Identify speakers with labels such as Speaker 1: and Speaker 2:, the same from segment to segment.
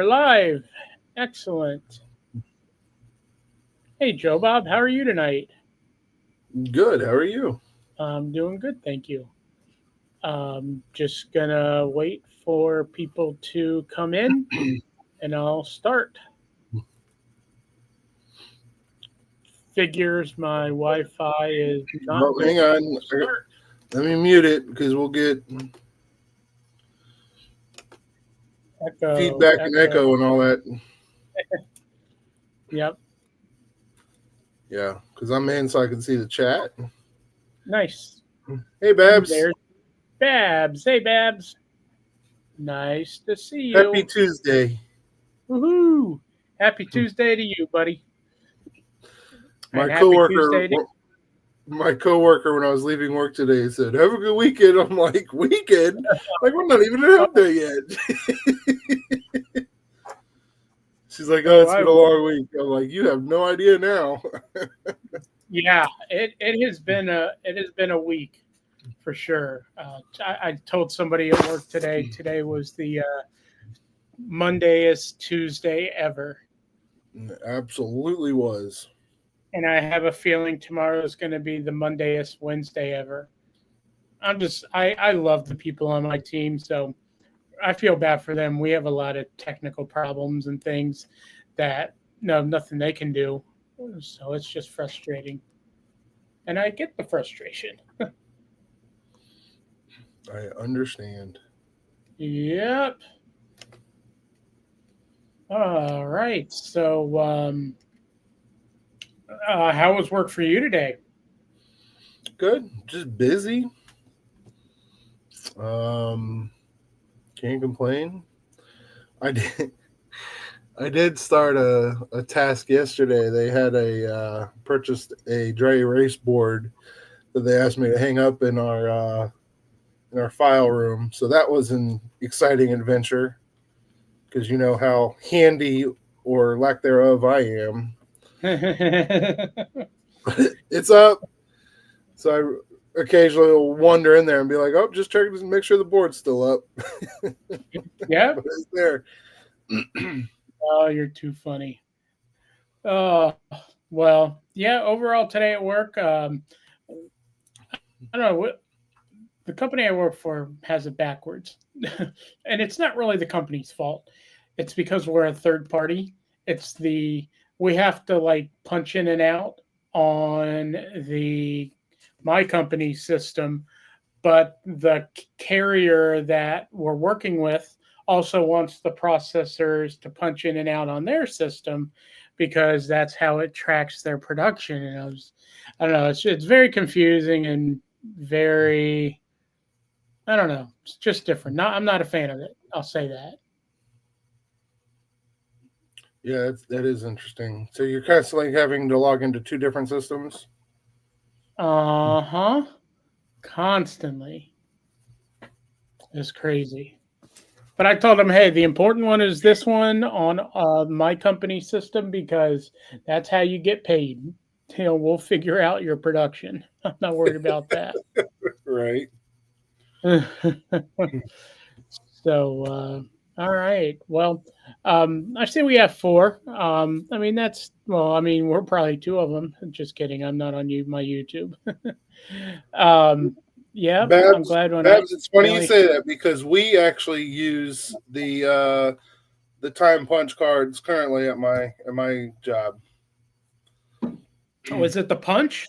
Speaker 1: you're live. Excellent. Hey, Joe Bob, how are you tonight?
Speaker 2: Good. How are you?
Speaker 1: I'm doing good, thank you. Just gonna wait for people to come in and I'll start. Figures my Wi Fi is not
Speaker 2: Oh,
Speaker 1: good.
Speaker 2: hang on.
Speaker 1: Start.
Speaker 2: Let me mute it because we'll get
Speaker 1: Echo,
Speaker 2: feedback and
Speaker 1: echo.
Speaker 2: echo and all that.
Speaker 1: Yep,
Speaker 2: Yeah, because I'm in so I can see the chat.
Speaker 1: nice.
Speaker 2: Hey, Babs.
Speaker 1: There's Babs. Hey, Babs. Nice to see
Speaker 2: Happy
Speaker 1: you.
Speaker 2: Tuesday.
Speaker 1: Woohoo! Happy Tuesday to you, buddy.
Speaker 2: My
Speaker 1: And happy
Speaker 2: coworker,
Speaker 1: Tuesday to
Speaker 2: my coworker, when I was leaving work today, said, "Have a good weekend." I'm like, "Weekend? Like we're not even out there yet." She's like, "Oh,
Speaker 1: Oh,
Speaker 2: it's been a long week." I'm like, "You have no idea now."
Speaker 1: yeah, it has been a week for sure. I told somebody at work today. Today was the Mondayest Tuesday ever,
Speaker 2: Absolutely was.
Speaker 1: and I have a feeling tomorrow is going to be the Mondayest Wednesday ever. I love the people on my team, so I feel bad for them. We have a lot of technical problems and things that no nothing they can do, so it's just frustrating, and I get the frustration.
Speaker 2: I understand.
Speaker 1: Yep. All right. So, how was work for you today?
Speaker 2: Good. Just busy. Um, can't complain. I did. I did start a task yesterday. They had purchased a dry erase board that they asked me to hang up in our file room. So that was an exciting adventure because you know how handy or lack thereof I am. It's up. So I occasionally will wander in there and be like, "Oh, just check to make sure the board's still up."
Speaker 1: Yeah.
Speaker 2: But it's there.
Speaker 1: Oh, you're too funny. Oh, well, yeah. Overall, today at work, I don't know what the company I work for has it backwards, and it's not really the company's fault. It's because we're a third party. It's the we have to like punch in and out on the my company system, but the carrier that we're working with also wants the processors to punch in and out on their system because that's how it tracks their production. And I don't know, it's very confusing and very, I don't know, it's just different. Not, I'm not a fan of it. I'll say that.
Speaker 2: Yeah, that is interesting. So you're constantly having to log into two different systems.
Speaker 1: Uh huh. Constantly. It's crazy. But I told them, hey, the important one is this one on my company system because that's how you get paid. You know, we'll figure out your production. I'm not worried about that.
Speaker 2: Right.
Speaker 1: So, all right. Well, I see we have four. I mean, that's well. I mean, we're probably two of them. Just kidding. I'm not on my YouTube. um, yeah, I'm glad when I
Speaker 2: Babs, it's funny you
Speaker 1: finally.
Speaker 2: say that because we actually use the time punch cards currently at my job.
Speaker 1: Oh, is it the punch?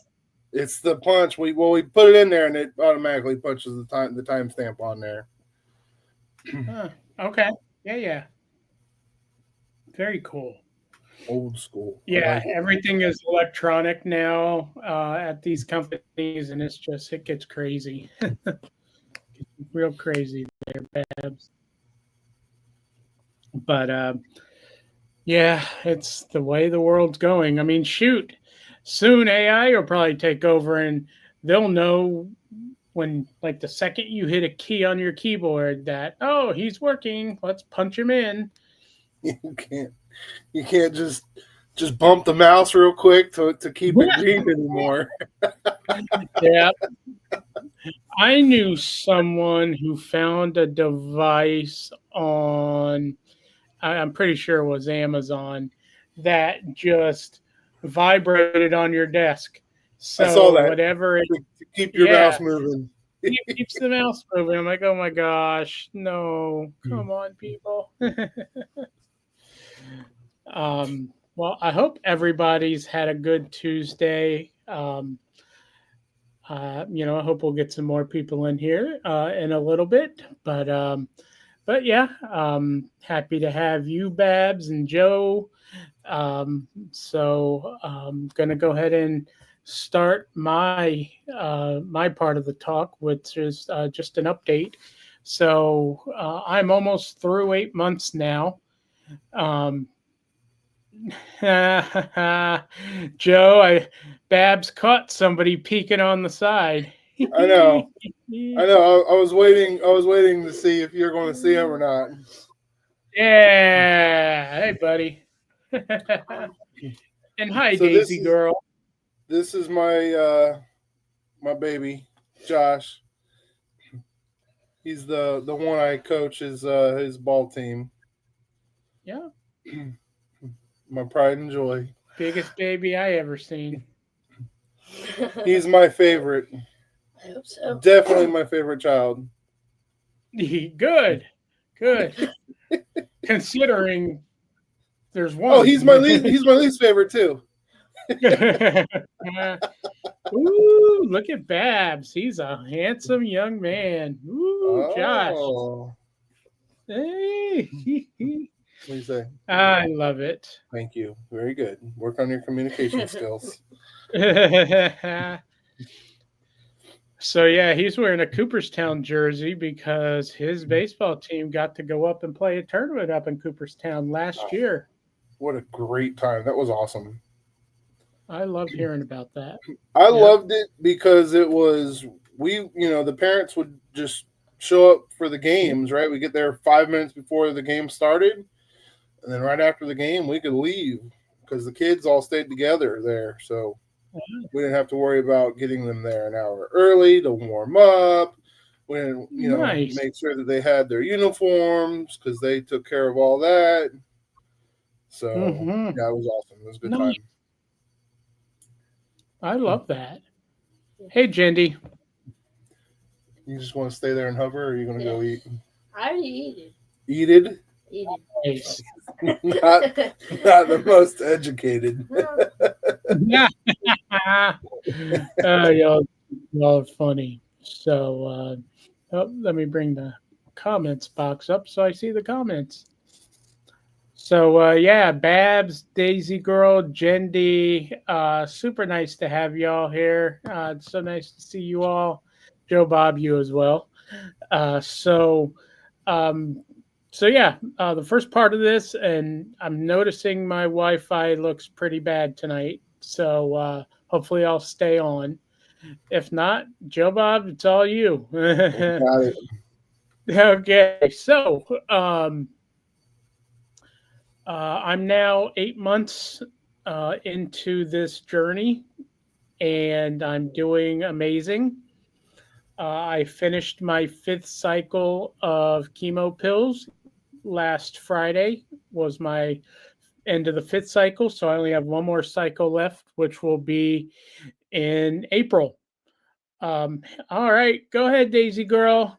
Speaker 2: It's the punch. We put it in there and it automatically punches the timestamp on there.
Speaker 1: Huh, okay. Yeah, yeah. Very cool.
Speaker 2: Old school. I
Speaker 1: Yeah,
Speaker 2: like it.
Speaker 1: everything is electronic now at these companies, and it gets crazy, real crazy there, Babs. But yeah, it's the way the world's going. I mean, shoot, soon AI will probably take over, and they'll know when, like, the second you hit a key on your keyboard that oh he's working, let's punch him in.
Speaker 2: You can't you can't just bump the mouse real quick to keep it green anymore.
Speaker 1: Yeah, I knew someone who found a device on I'm pretty sure it was Amazon, that just vibrated on your desk.
Speaker 2: I saw
Speaker 1: So
Speaker 2: that
Speaker 1: whatever it,
Speaker 2: to keep your
Speaker 1: yeah,
Speaker 2: mouse moving.
Speaker 1: it keeps the mouse moving. I'm like, oh my gosh, no, come on, people. Well, I hope everybody's had a good Tuesday. I hope we'll get some more people in here in a little bit. But yeah, happy to have you, Babs and Joe. So I'm gonna go ahead and start my part of the talk, which is just an update. So I'm almost through 8 months now. Um, Joe, Babs caught somebody peeking on the side.
Speaker 2: I know. I know. I was waiting. I was waiting to see if you're going to see him or not.
Speaker 1: Yeah. Hey, buddy. And hi,
Speaker 2: So
Speaker 1: Daisy girl.
Speaker 2: this is my baby, Josh. He's the one I coach his ball team.
Speaker 1: Yeah.
Speaker 2: My pride and joy.
Speaker 1: Biggest baby I ever seen.
Speaker 2: He's my favorite.
Speaker 3: I hope so.
Speaker 2: Definitely my favorite child.
Speaker 1: Good. Considering there's one.
Speaker 2: Oh, he's my least favorite too.
Speaker 1: Ooh, look at Babs. He's a handsome young man. Ooh, Josh. Hey.
Speaker 2: What do you say?
Speaker 1: I love it.
Speaker 2: Thank you. Very good. Work on your communication skills.
Speaker 1: So yeah, he's wearing a Cooperstown jersey because his baseball team got to go up and play a tournament up in Cooperstown last year.
Speaker 2: What a great time. That was awesome.
Speaker 1: I love hearing about that.
Speaker 2: I loved it because it was the parents would just show up for the games, right? We get there 5 minutes before the game started, and then right after the game we could leave because the kids all stayed together there. So we didn't have to worry about getting them there an hour early to warm up. We didn't,
Speaker 1: Nice.
Speaker 2: make sure that they had their uniforms because they took care of all that. So yeah, it was awesome. It was a good time.
Speaker 1: I love that. Hey, Jendy.
Speaker 2: You just want to stay there and hover, or are you going to go eat?
Speaker 3: I already eat it.
Speaker 2: Eated?
Speaker 3: Eat
Speaker 1: Nice.
Speaker 2: not the most educated.
Speaker 1: Yeah. Y'all are funny. So let me bring the comments box up so I see the comments. So yeah, Babs, Daisy Girl, Jendi, super nice to have y'all here. It's so nice to see you all. Joe Bob, you as well. So yeah, the first part of this, and I'm noticing my Wi-Fi looks pretty bad tonight. So hopefully I'll stay on. If not, Joe Bob, it's all you.
Speaker 2: Got it.
Speaker 1: Okay, so I'm now 8 months into this journey, and I'm doing amazing. I finished my 5th cycle of chemo pills. Last Friday was my end of the 5th cycle, so I only have one more cycle left, which will be in April. All right, go ahead, Daisy Girl.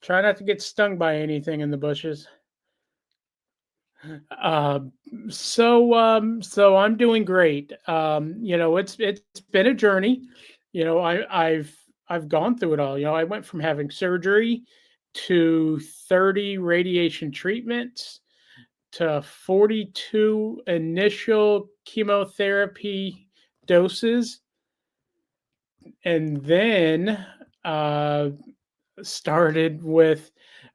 Speaker 1: Try not to get stung by anything in the bushes. So I'm doing great. It's been a journey. I've gone through it all. I went from having surgery to 30 radiation treatments to 42 initial chemotherapy doses, and then started with,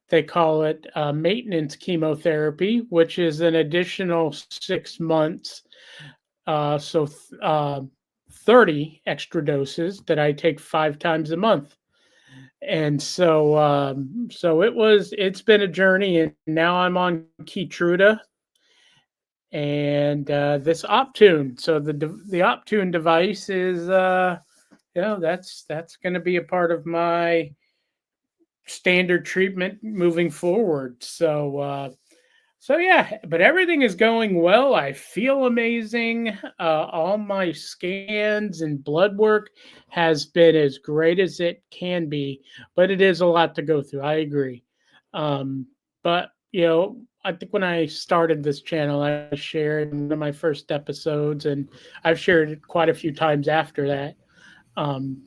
Speaker 1: they call it maintenance chemotherapy, which is an additional 6 months. 30 extra doses that I take 5 times a month. And so it's been a journey, and now I'm on Keytruda and this Optune. So the Optune device is that's going to be a part of my standard treatment moving forward. So So yeah, but everything is going well. I feel amazing. All my scans and blood work has been as great as it can be, but it is a lot to go through. I agree. Um, but I think when I started this channel, I shared one of my first episodes, and I've shared it quite a few times after that.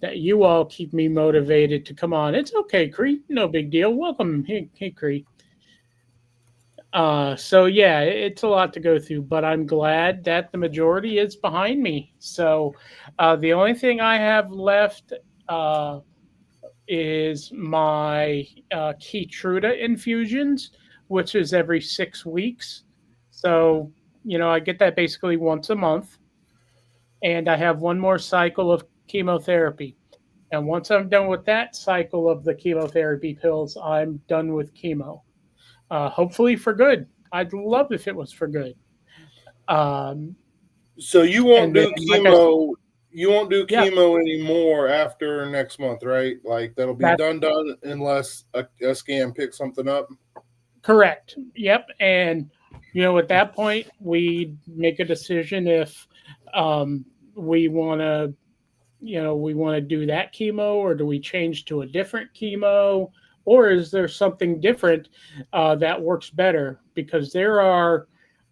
Speaker 1: That you all keep me motivated to come on. It's okay, Cree. No big deal. Welcome. Hey, Cree. So yeah, it's a lot to go through, but I'm glad that the majority is behind me. So the only thing I have left uh, is my Keytruda infusions, which is every 6 weeks. So I get that basically once a month, and I have one more cycle of chemotherapy. And once I'm done with that cycle of the chemotherapy pills, I'm done with chemo. Hopefully for good. I'd love if it was for good. Um,
Speaker 2: So you won't
Speaker 1: and then,
Speaker 2: do
Speaker 1: like I said,
Speaker 2: chemo. You won't do
Speaker 1: yeah,
Speaker 2: chemo anymore after next month, right? Like that'll be
Speaker 1: that's
Speaker 2: done unless a scan picks something up.
Speaker 1: correct. Yep. And at that point, we make a decision if um, we want to, do that chemo, or do we change to a different chemo, or is there something different that works better? Because there are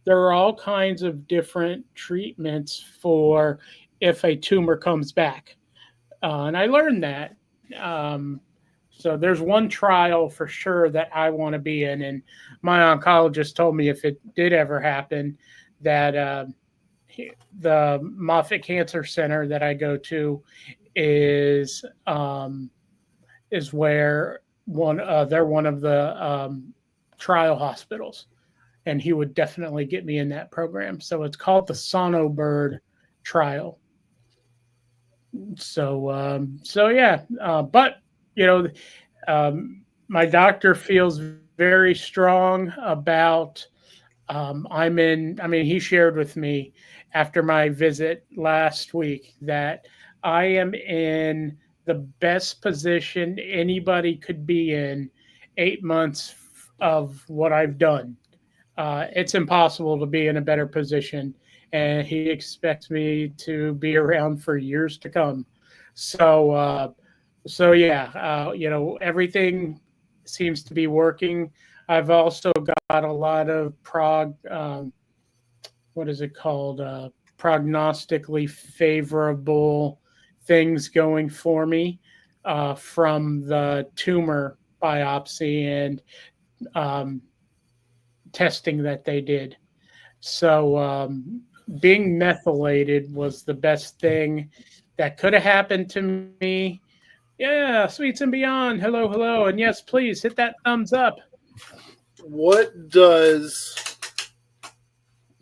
Speaker 1: all kinds of different treatments for if a tumor comes back. And I learned that. Um, so there's one trial for sure that I want to be in. And my oncologist told me if it did ever happen, that the Moffitt Cancer Center that I go to is where they're one of the trial hospitals, and he would definitely get me in that program. So it's called the Sonobird trial. So yeah, but you know, my doctor feels very strong about. I mean, he shared with me after my visit last week that I am in the best position anybody could be in 8 months of what I've done. It's impossible to be in a better position, and he expects me to be around for years to come. So, yeah, everything seems to be working. I've also got a lot of what is it called? Prognostically favorable things going for me from the tumor biopsy and um, testing that they did. So being methylated was the best thing that could have happened to me. Yeah, sweets and beyond. Hello, hello, and yes, please hit that thumbs up.
Speaker 2: What does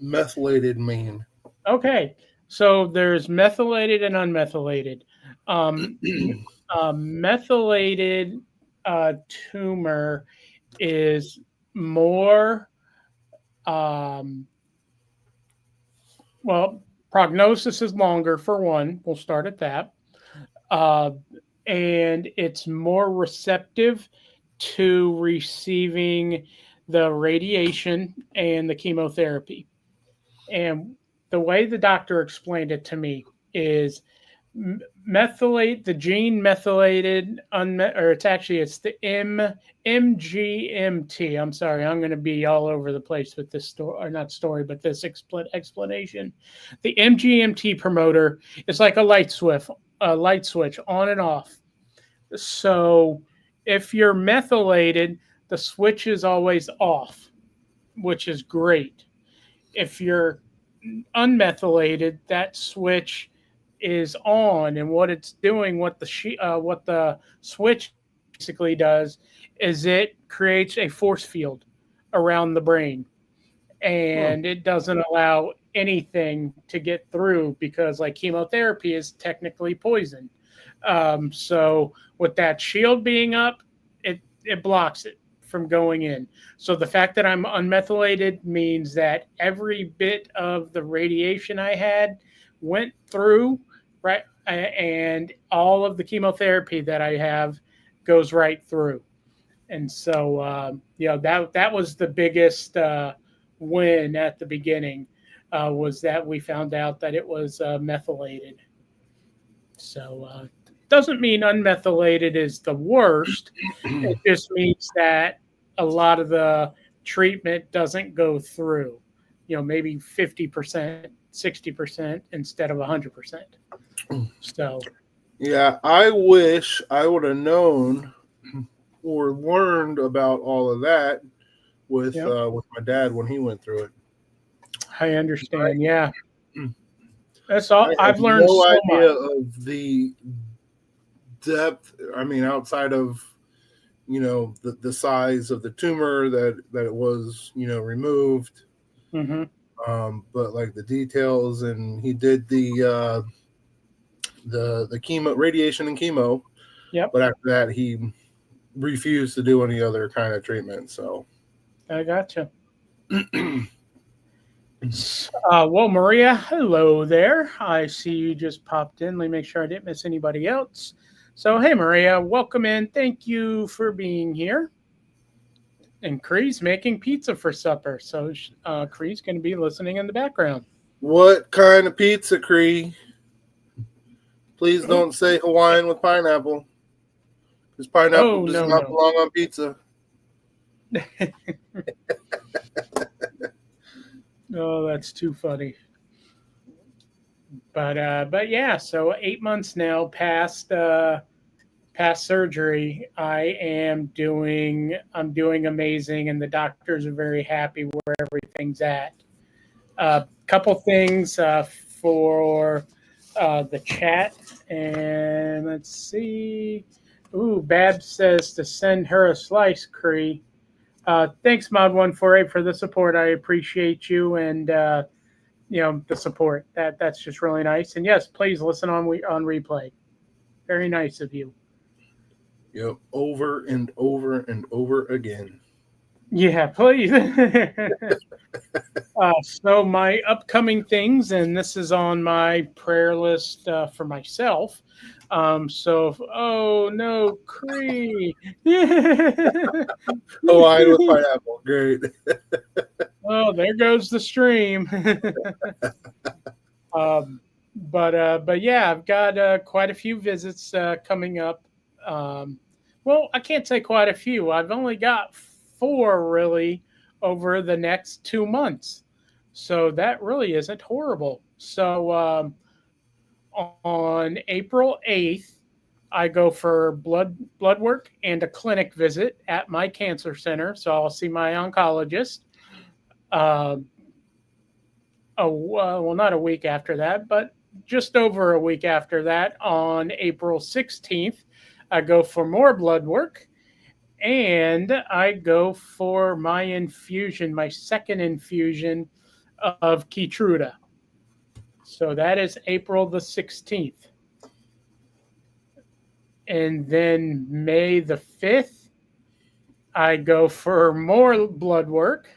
Speaker 2: methylated mean?
Speaker 1: Okay, so there's methylated and unmethylated. Methylated tumor is more um, well, prognosis is longer for one. We'll start at that. Uh, and it's more receptive to receiving the radiation and the chemotherapy. And the way the doctor explained it to me is methylate the gene methylated or it's the MGMT. I'm sorry, I'm going to be all over the place with this story, or not story, but this explanation. The MGMT promoter is like a light switch on and off. So if you're methylated, the switch is always off, which is great. If you're unmethylated, that switch is on, and what it's doing, what the switch basically does, is it creates a force field around the brain, and it doesn't allow anything to get through because, like, chemotherapy is technically poison. So with that shield being up, it blocks it from going in. So the fact that I'm unmethylated means that every bit of the radiation I had went through, right, and all of the chemotherapy that I have goes right through. And so that was the biggest when at the beginning was that we found out that it was methylated. So doesn't mean unmethylated is the worst. It just means that a lot of the treatment doesn't go through. Maybe 50%, 60% instead of 100%. So,
Speaker 2: yeah, I wish I would have known or learned about all of that with my dad when he went through it.
Speaker 1: I understand. Yeah, that's all.
Speaker 2: I
Speaker 1: I've
Speaker 2: have
Speaker 1: learned
Speaker 2: no
Speaker 1: so
Speaker 2: idea
Speaker 1: much.
Speaker 2: of the depth. I mean, outside of the size of the tumor that it was removed,
Speaker 1: Mm-hmm.
Speaker 2: but like the details, and he did the chemo, radiation and chemo.
Speaker 1: Yep,
Speaker 2: But after that, he refused to do any other kind of treatment. So,
Speaker 1: I gotcha. Well, Maria, hello there. I see you just popped in. Let me make sure I didn't miss anybody else. So, hey, Maria, welcome in. Thank you for being here. And Cree's making pizza for supper. So, Cree's going to be listening in the background.
Speaker 2: what kind of pizza, Cree? Please don't say Hawaiian with pineapple, because pineapple does not belong on pizza.
Speaker 1: Oh, that's too funny. But yeah, so 8 months now past surgery, I'm doing amazing, and the doctors are very happy where everything's at. Couple things for the chat, and let's see. Ooh, Babs says to send her a slice, Cree. Thanks, Mod148, for the support. I appreciate you and the support. That's just really nice. And yes, please listen on replay. Very nice of you.
Speaker 2: Yep, over and over and over again.
Speaker 1: Yeah, please. So my upcoming things, and this is on my prayer list for myself. Oh no, Cree.
Speaker 2: Hawaiian with pineapple, great.
Speaker 1: Oh, there goes the stream. But yeah, I've got quite a few visits coming up. Well, I can't say quite a few. I've only got 4 really over the next 2 months, so that really isn't horrible. So on April 8th, I go for blood work and a clinic visit at my cancer center. So I'll see my oncologist. Well, not a week after that, but just over a week after that, on April 16th, I go for more blood work, and I go for my infusion, my second infusion of Keytruda. So that is April the 16th. And then May the 5th, I go for more blood work,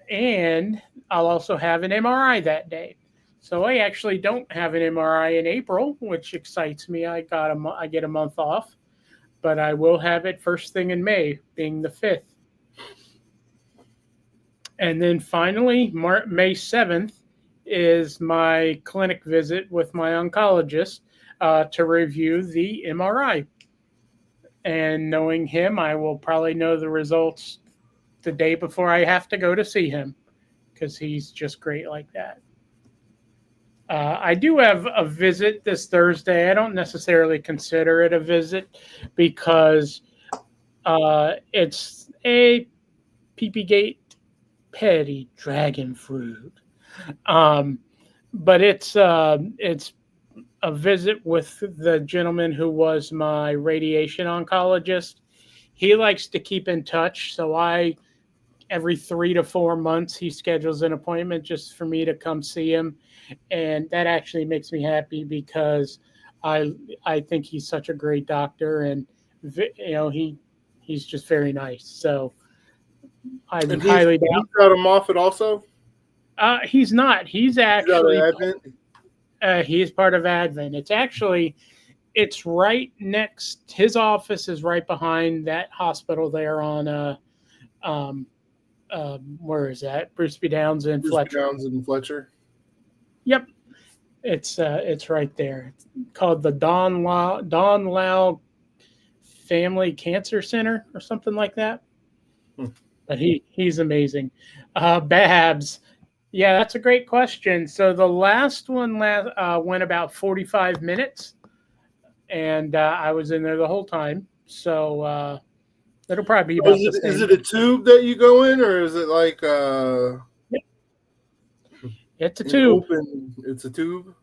Speaker 1: and I'll also have an MRI that day. So I actually don't have an MRI in April, which excites me. I get a month off, but I will have it first thing in May, being the 5th. And then finally, May 7th is my clinic visit with my oncologist to review the MRI. And knowing him, I will probably know the results the day before I have to go to see him, because he's just great like that. I do have a visit this Thursday. I don't necessarily consider it a visit because it's a Pee Gate petty dragon fruit. But it's a visit with the gentleman who was my radiation oncologist. He likes to keep in touch, so every 3 to 4 months, he schedules an appointment just for me to come see him. And that actually makes me happy because I think he's such a great doctor, and he's just very nice. So I would highly doubt.
Speaker 2: He's got a Moffitt also?
Speaker 1: He's not. He's actually he's part of Advent. It's right next. His office is right behind that hospital there on Where is that? Bruce B. Downs and
Speaker 2: Bruce
Speaker 1: Fletcher.
Speaker 2: Downs and Fletcher.
Speaker 1: Yep, it's right there. It's called the Don Lau Family Cancer Center or something like that. But he's amazing. Babs, yeah, that's a great question. So the last one went about 45 minutes, and I was in there the whole time. So it'll probably be about the same.
Speaker 2: Is it a tube that you go in, or is it like
Speaker 1: It's a tube.
Speaker 2: It's a tube.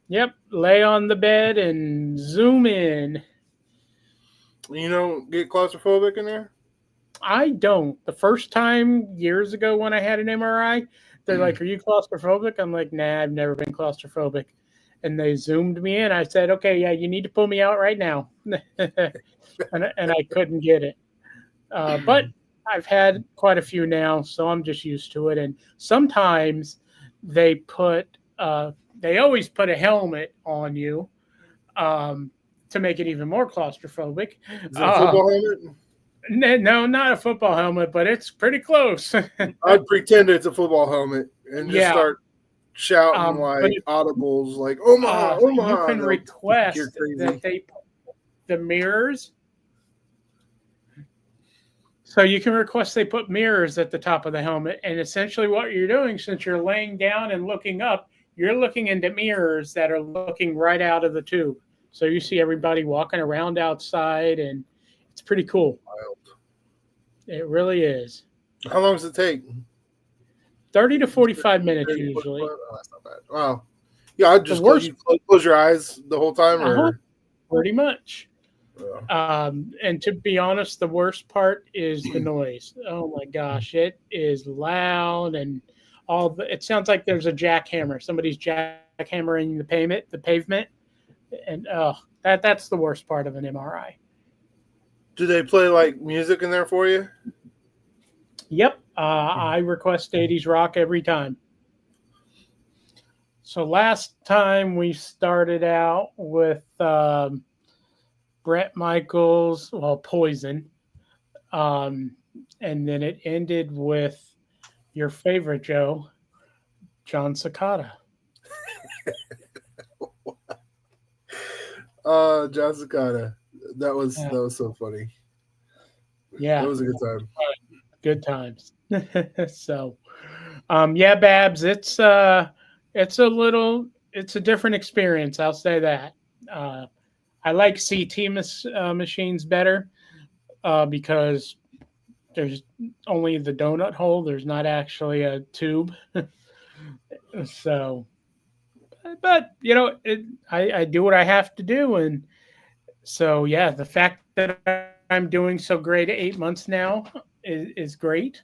Speaker 1: Yep. Lay on the bed and zoom in.
Speaker 2: You don't get claustrophobic in there?
Speaker 1: I don't. The first time years ago when I had an MRI, they're like, "Are you claustrophobic?" I'm like, "Nah, I've never been claustrophobic." And they zoomed me in. I said, "Okay, yeah, you need to pull me out right now," and I couldn't get it. But I've had quite a few now, so I'm just used to it. And sometimes they always put a helmet on you to make it even more claustrophobic.
Speaker 2: Is it a football helmet?
Speaker 1: No, not a football helmet, but it's pretty close.
Speaker 2: I'd pretend it's a football helmet and just start shouting audibles like Omaha, Omaha.
Speaker 1: You can request that they put the mirrors. So you can request they put mirrors at the top of the helmet. And essentially what you're doing, since you're laying down and looking up, you're looking into mirrors that are looking right out of the tube. So you see everybody walking around outside, and it's pretty cool.
Speaker 2: Wild.
Speaker 1: It really is.
Speaker 2: How long does it take?
Speaker 1: 30 to 45 minutes usually.
Speaker 2: Oh, that's not bad. Wow. Yeah, I'd just close your eyes the whole time. Or
Speaker 1: pretty much.
Speaker 2: Yeah.
Speaker 1: And to be honest, the worst part is the noise. Oh my gosh, it is loud, and it sounds like there's a jackhammer. Somebody's jackhammering the pavement. And that's the worst part of an MRI.
Speaker 2: Do they play like music in there for you?
Speaker 1: Yep. I request 80s rock every time. So last time we started out with Bret Michaels, Poison. And then it ended with your favorite, Joe, John Cicada.
Speaker 2: John Cicada. That was so funny.
Speaker 1: Yeah.
Speaker 2: That was a good time.
Speaker 1: Good times. So Babs, it's a different experience, I'll say that. I like CT machines better because there's only the donut hole. There's not actually a tube. So, but I do what I have to do. And so, yeah, the fact that I'm doing so great at 8 months now is great.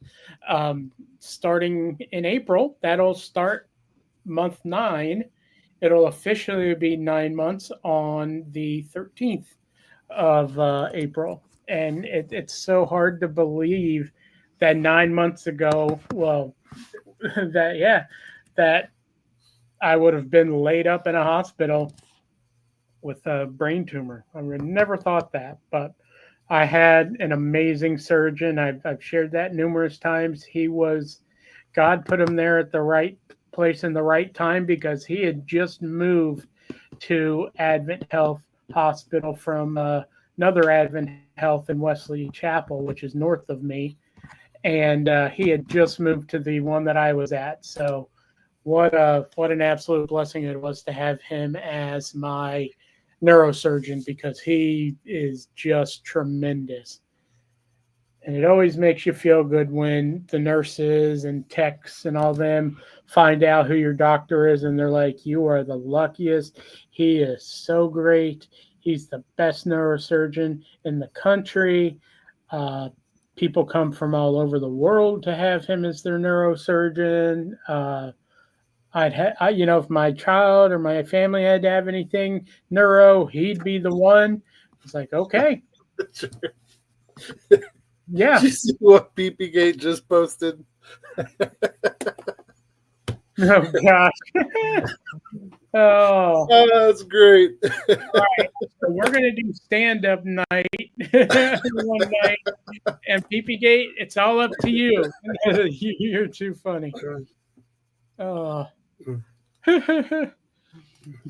Speaker 1: Starting in April, that'll start month 9. It'll officially be 9 months on the 13th of April. And it's so hard to believe that 9 months ago, that I would have been laid up in a hospital with a brain tumor. I would never thought that, but I had an amazing surgeon. I've shared that numerous times. God put him there at the right place in the right time because he had just moved to Advent Health Hospital from another Advent Health in Wesley Chapel, which is north of me. And he had just moved to the one that I was at. So what an absolute blessing it was to have him as my neurosurgeon, because he is just tremendous. And it always makes you feel good when the nurses and techs and all them find out who your doctor is, and they're like, "You are the luckiest. He is so great. He's the best neurosurgeon in the country." People come from all over the world to have him as their neurosurgeon. If my child or my family had to have anything neuro, he'd be the one. It's like, okay. Yeah.
Speaker 2: Did you see what BP Gate just posted?
Speaker 1: Oh gosh. Oh,
Speaker 2: Oh, that's great.
Speaker 1: so we're gonna do stand-up night one night, and PP Gate. It's all up to you. You're too funny. Oh.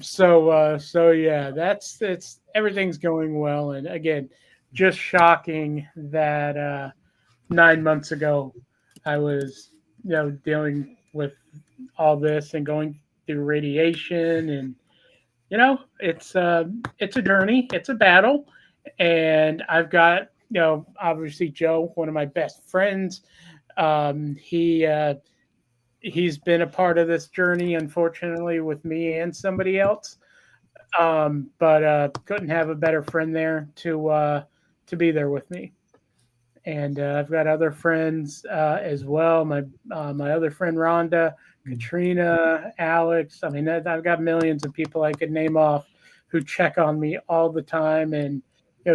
Speaker 1: So yeah, that's it's everything's going well, and again, just shocking that 9 months ago I was dealing with all this and going through radiation, and it's a journey, it's a battle, and I've got obviously Joe, one of my best friends. He's been a part of this journey, unfortunately, with me and somebody else. But couldn't have a better friend there to be there with me. And I've got other friends as well. My other friend Rhonda, Katrina, Alex. I mean, I've got millions of people I could name off who check on me all the time and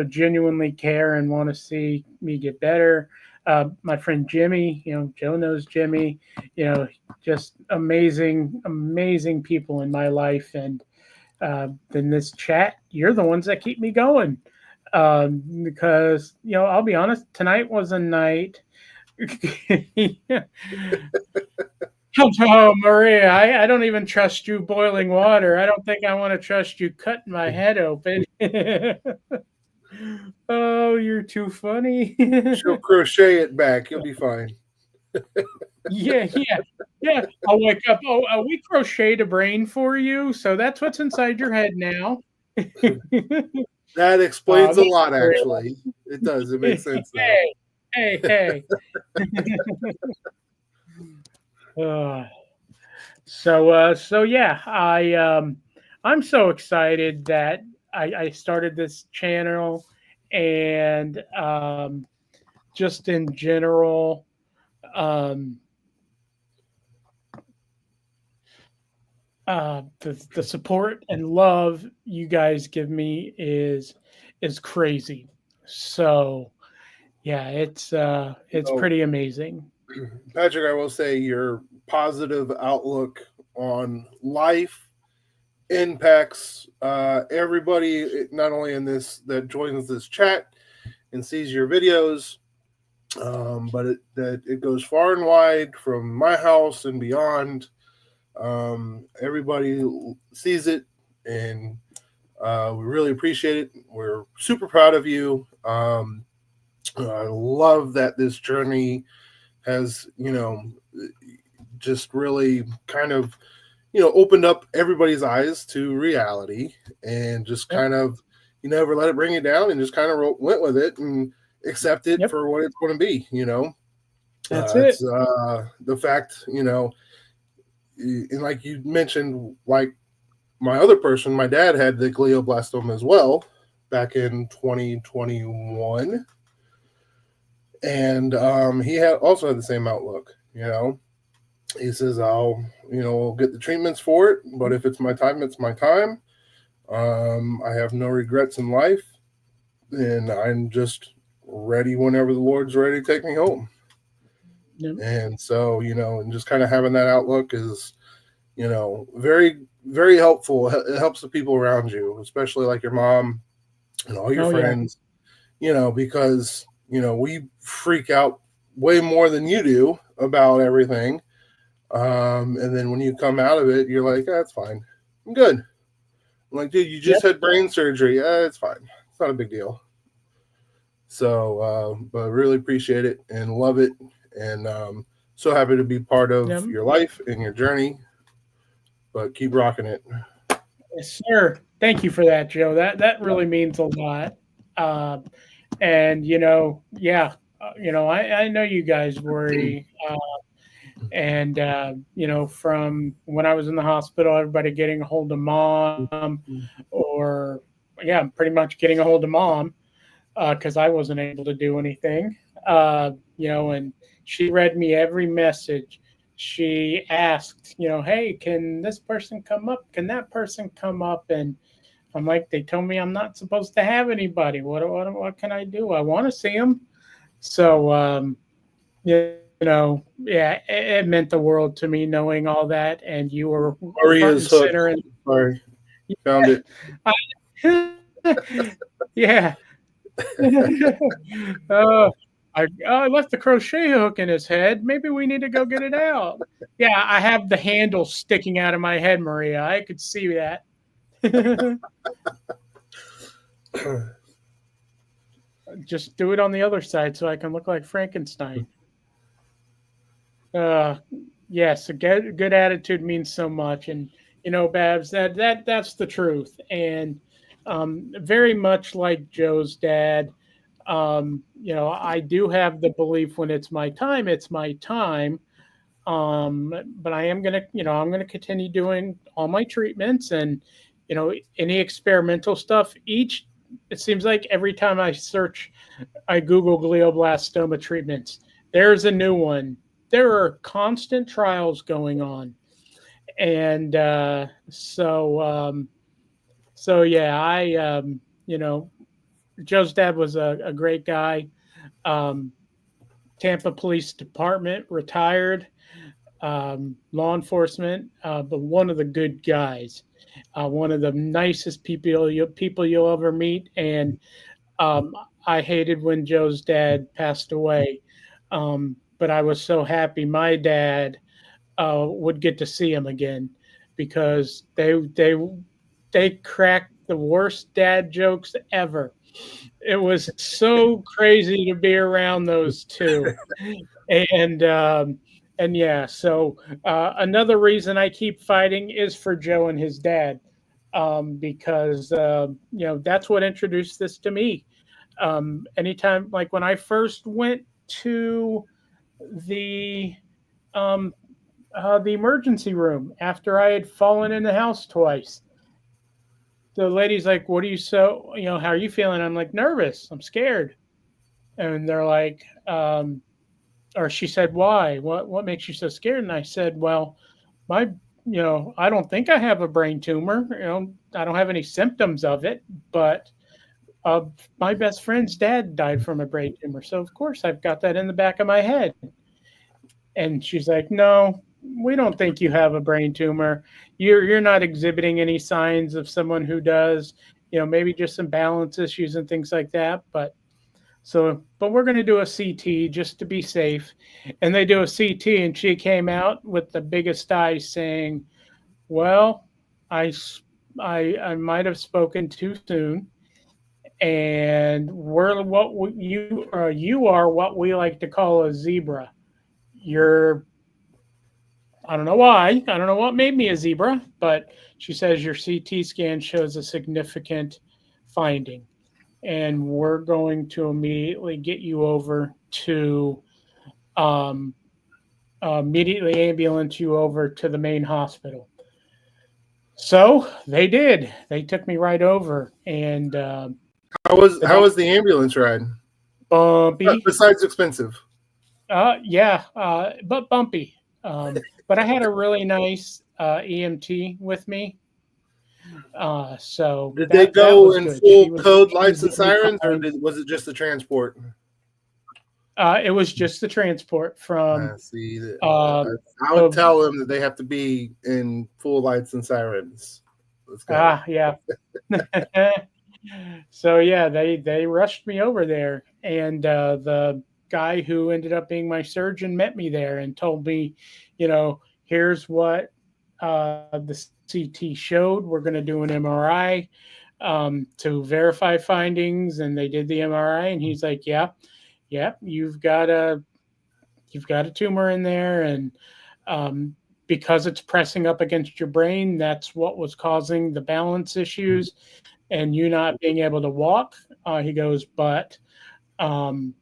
Speaker 1: genuinely care and want to see me get better. My friend Jimmy, Joe knows Jimmy. Just amazing people in my life, and then this chat, you're the ones that keep me going. Because I'll be honest, tonight was a night. Oh, Maria, I don't even trust you boiling water. I don't think I want to trust you cutting my head open. Oh, you're too funny.
Speaker 2: She'll crochet it back. You'll be fine.
Speaker 1: Yeah. I'll wake up. Oh, we crocheted a brain for you, so that's what's inside your head now.
Speaker 2: That explains a lot, actually. It does. It makes sense now.
Speaker 1: Hey. So yeah, I'm so excited that I started this channel, and just in general, the support and love you guys give me is crazy. So yeah, it's pretty amazing.
Speaker 2: Patrick, I will say your positive outlook on life impacts everybody, not only in this that joins this chat and sees your videos, but it goes far and wide from my house and beyond. Everybody sees it, and we really appreciate it. We're super proud of you. I love that this journey has, just really kind of, opened up everybody's eyes to reality, and just kind of, you never let it bring you down, and just kind of went with it and accept it for what it's going to be,
Speaker 1: That's
Speaker 2: it. It's the fact, and like you mentioned, like my other person, my dad had the glioblastoma as well back in 2021. And he also had the same outlook, He says, I'll, get the treatments for it, but if it's my time, it's my time. I have no regrets in life, and I'm just ready whenever the Lord's ready to take me home. Yep. And so, and just kind of having that outlook is, very, very helpful. It helps the people around you, especially like your mom and all your friends, because we freak out way more than you do about everything. And then when you come out of it, you're like, it's fine. I'm good. I'm like, dude, you just had brain surgery. It's fine. It's not a big deal. So, but really appreciate it and love it. And so happy to be part of your life and your journey. But keep rocking it.
Speaker 1: Yes, sir. Thank you for that, Joe. That really means a lot. And I know you guys worry. And from when I was in the hospital, everybody getting a hold of mom, or pretty much getting a hold of mom, because I wasn't able to do anything. And she read me every message. She asked, hey, can this person come up? Can that person come up? And I'm like, they told me I'm not supposed to have anybody. What can I do? I want to see them. So, yeah, it meant the world to me knowing all that, and you were front and
Speaker 2: Maria's hook.
Speaker 1: center. And
Speaker 2: Sorry, found it.
Speaker 1: yeah. Oh, I left the crochet hook in his head. Maybe we need to go get it out. Yeah, I have the handle sticking out of my head, Maria. I could see that. Just do it on the other side so I can look like Frankenstein. Yes, a good attitude means so much, and Babs, that's the truth, and very much like Joe's dad. I do have the belief when it's my time, it's my time. But I am gonna, I'm gonna continue doing all my treatments and, any experimental stuff. It seems like every time I Google glioblastoma treatments, there's a new one. There are constant trials going on, and so yeah, Joe's dad was a great guy. Tampa Police Department, retired, law enforcement, but one of the good guys, one of the nicest people you'll ever meet. And I hated when Joe's dad passed away, but I was so happy my dad would get to see him again, because they cracked the worst dad jokes ever. It was so crazy to be around those two. And yeah, so another reason I keep fighting is for Joe and his dad, because that's what introduced this to me. Anytime, like when I first went to the emergency room after I had fallen in the house twice, the lady's like, "What are you how are you feeling?" I'm like, "Nervous. I'm scared." And they're like, or she said, "Why? What makes you so scared?" And I said, "Well, I don't think I have a brain tumor. I don't have any symptoms of it, but my best friend's dad died from a brain tumor. So of course I've got that in the back of my head." And she's like, "No, we don't think you have a brain tumor. You're not exhibiting any signs of someone who does, maybe just some balance issues and things like that. But we're going to do a CT just to be safe." And they do a CT, and she came out with the biggest eyes saying, "Well, I might have spoken too soon. And you are what we like to call a zebra. I don't know why. I don't know what made me a zebra, but she says your CT scan shows a significant finding, and we're going to immediately get you over to immediately ambulance you over to the main hospital." So they did. They took me right over, and
Speaker 2: How was the ambulance ride?
Speaker 1: bumpy.
Speaker 2: Besides expensive.
Speaker 1: Yeah, but bumpy. But I had a really nice EMT with me. So
Speaker 2: Did they
Speaker 1: that
Speaker 2: go
Speaker 1: was
Speaker 2: in
Speaker 1: good.
Speaker 2: full code
Speaker 1: She
Speaker 2: lights
Speaker 1: was
Speaker 2: and
Speaker 1: really
Speaker 2: sirens, or
Speaker 1: kind.
Speaker 2: was it just the transport?
Speaker 1: It was just the transport from.
Speaker 2: See,
Speaker 1: Uh,
Speaker 2: I would tell them that they have to be in full lights and sirens. Let's go.
Speaker 1: Yeah. So yeah, they rushed me over there, and the guy who ended up being my surgeon met me there and told me, here's what the CT showed. We're going to do an MRI to verify findings, and they did the MRI, and he's like, "Yeah, you've got a tumor in there, and because it's pressing up against your brain, that's what was causing the balance issues and you not being able to walk." He goes, "But I'm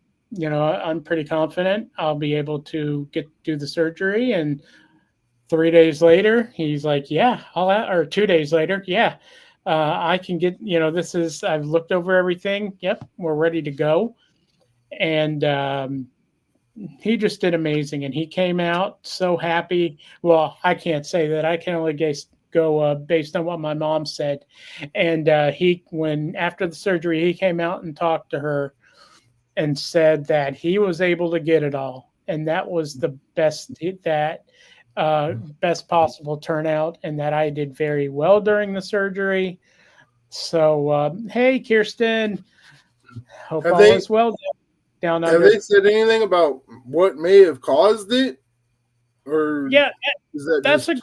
Speaker 1: pretty confident I'll be able to do the surgery." And 3 days later, he's like, "Yeah, or 2 days later, yeah, I can get, I've looked over everything. Yep, we're ready to go." And he just did amazing. And he came out so happy. Well, I can't say that. I can only go based on what my mom said. And when after the surgery, he came out and talked to her and said that he was able to get it all. and that was the best best possible turnout, and that I did very well during the surgery. So, hey, Kirsten, hope
Speaker 2: Have
Speaker 1: all
Speaker 2: they
Speaker 1: is well down
Speaker 2: have
Speaker 1: under.
Speaker 2: they said anything about what may have caused it, or
Speaker 1: Yeah,
Speaker 2: is that
Speaker 1: that's
Speaker 2: just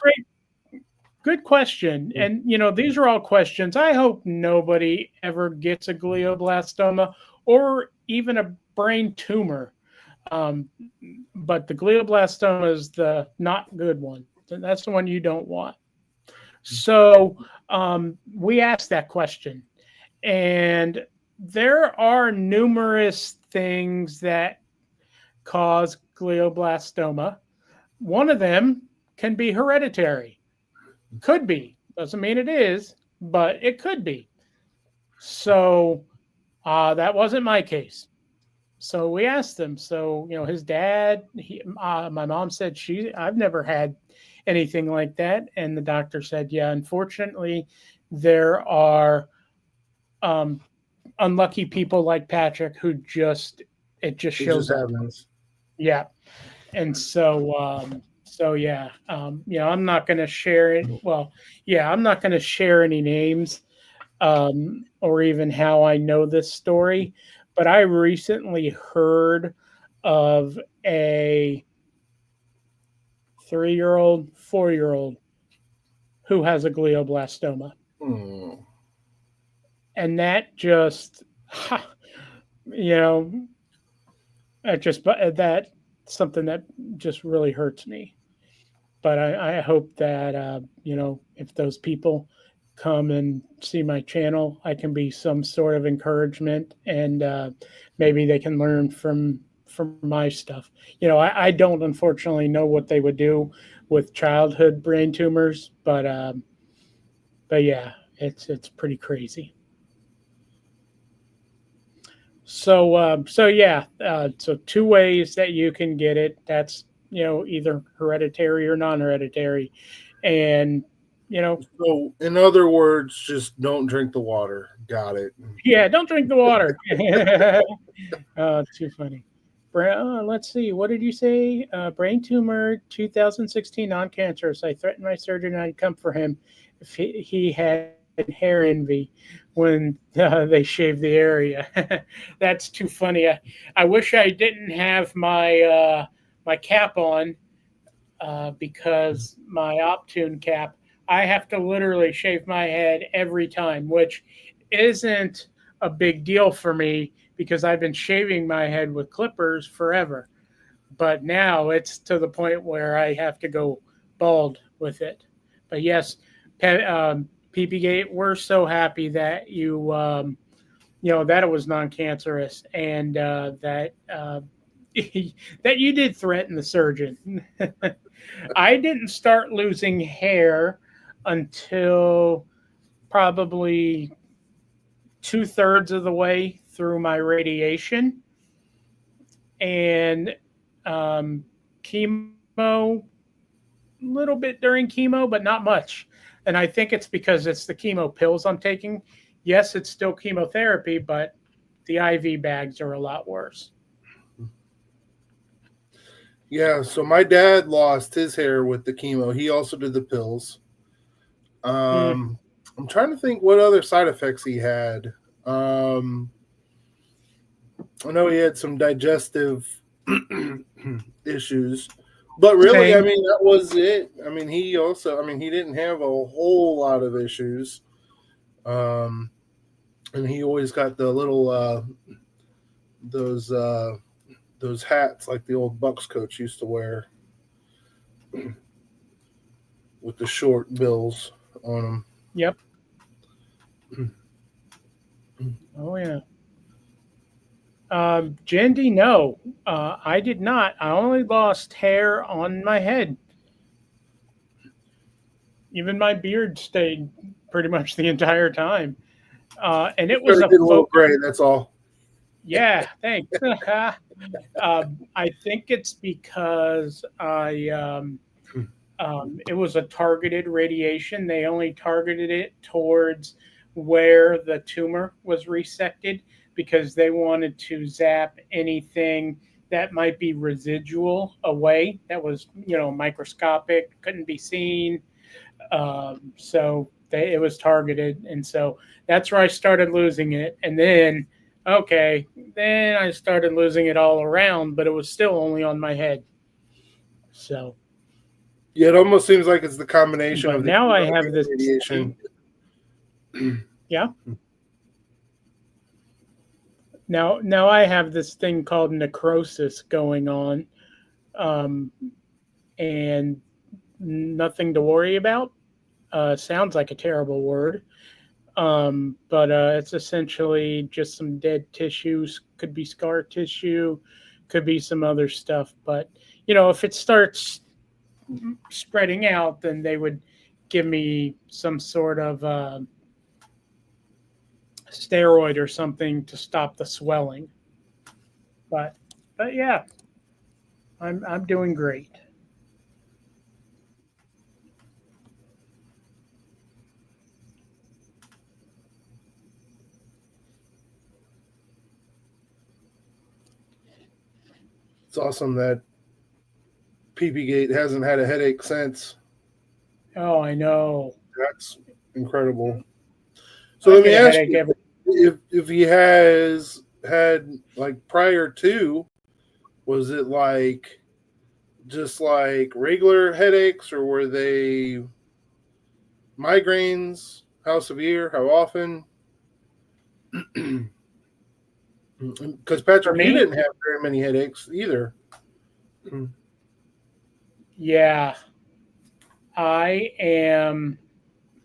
Speaker 1: a good question. And, these are all questions. I hope nobody ever gets a glioblastoma or even a brain tumor. But the glioblastoma is the not good one. That's the one you don't want. So we asked that question. And there are numerous things that cause glioblastoma. One of them can be hereditary. Could be. Doesn't mean it is, but it could be. So that wasn't my case. So we asked him. So his dad. My mom said I've never had anything like that, and the doctor said, yeah, unfortunately, there are um, unlucky people like Patrick who it just
Speaker 2: it just
Speaker 1: shows up.
Speaker 2: happens?
Speaker 1: Yeah, and so yeah, I'm not going to share it. Well, yeah, I'm not going to share any names or even how I know this story, but I recently heard of a 3-year-old, 4-year-old who has a glioblastoma,
Speaker 2: Hmm.
Speaker 1: and that just, you know, that's something that just really hurts me. But I hope that if those people come and see my channel, I can be some sort of encouragement, and maybe they can learn from my stuff. I don't unfortunately know what they would do with childhood brain tumors, but yeah, it's pretty crazy. So yeah, so two ways that you can get it. That's either hereditary or non-hereditary, and
Speaker 2: So, in other words, just don't drink the water. Got it.
Speaker 1: yeah, don't drink the water. Too funny. Let's see. What did you say? Brain tumor, 2016, non-cancerous. I threatened my surgeon I'd come for him if he had hair envy when they shaved the area. That's too funny. I wish I didn't have my cap on because my Optune cap, I have to literally shave my head every time, which isn't a big deal for me because I've been shaving my head with clippers forever. But now it's to the point where I have to go bald with it. But yes, PP we're so happy that that it was non-cancerous, and that you did threaten the surgeon. I didn't start losing hair until probably 2/3 of the way through my radiation, and chemo, a little bit during chemo, but not much. And I think it's because it's the chemo pills I'm taking. Yes, it's still chemotherapy, but the IV bags are a lot worse.
Speaker 2: Yeah, so my dad lost his hair with the chemo. He also did the pills. I'm trying to think what other side effects he had. I know he had some digestive issues, but really,
Speaker 1: Same.
Speaker 2: that was it. He didn't have a whole lot of issues. And he always got the little those hats like the old Bucks coach used to wear with the short bills on them.
Speaker 1: Yep. Oh yeah. Jendi, no, I did not. I only lost hair on my head. Even my beard stayed pretty much the entire time, and it was
Speaker 2: Started
Speaker 1: a
Speaker 2: getting a little
Speaker 1: focus.
Speaker 2: gray. That's all.
Speaker 1: Yeah, thanks. I think it's because it was a targeted radiation. They only targeted it towards where the tumor was resected because they wanted to zap anything that might be residual away. That was, microscopic, couldn't be seen. It was targeted, and so that's where I started losing it. And then, okay, then I started losing it all around, but it was still only on my head. So
Speaker 2: Yeah, it almost seems like it's the combination
Speaker 1: but
Speaker 2: of the
Speaker 1: now I have this
Speaker 2: radiation.
Speaker 1: Yeah. Now I have this thing called necrosis going on, and nothing to worry about. Sounds like a terrible word, but it's essentially just some dead tissues. Could be scar tissue, could be some other stuff. But if it starts spreading out, then they would give me some sort of steroid or something to stop the swelling. But yeah, I'm doing great.
Speaker 2: It's awesome that PP hasn't had a headache since.
Speaker 1: Oh, I know.
Speaker 2: That's incredible. So let me ask you, if he has had, like, prior to, was it like just like regular headaches, or were they migraines? How severe? How often? Because Patrick, you didn't have very many headaches either.
Speaker 1: Yeah, I am.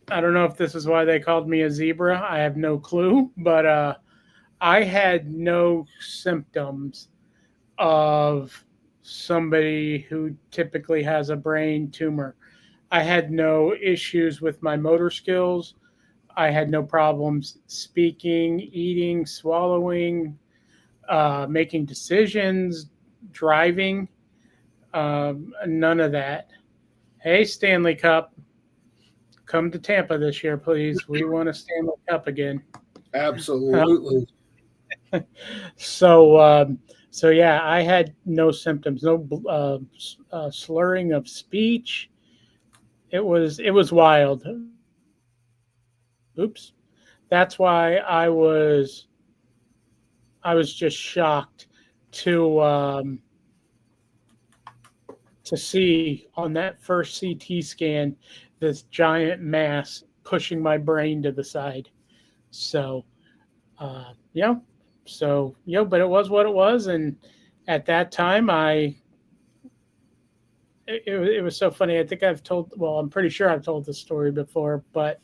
Speaker 1: I don't know if this is why they called me a zebra. I have no clue, but I had no symptoms of somebody who typically has a brain tumor. I had no issues with my motor skills. I had no problems speaking, eating, swallowing, making decisions, driving. None of that. Hey, Stanley Cup, come to Tampa this year, please. We want a Stanley Cup again.
Speaker 2: Absolutely.
Speaker 1: So yeah, I had no symptoms, no slurring of speech. It was wild. Oops. That's why I was just shocked to see on that first CT scan this giant mass pushing my brain to the side. So, yeah. So, but it was what it was, and at that time, it was so funny. I think I'm pretty sure I've told this story before, but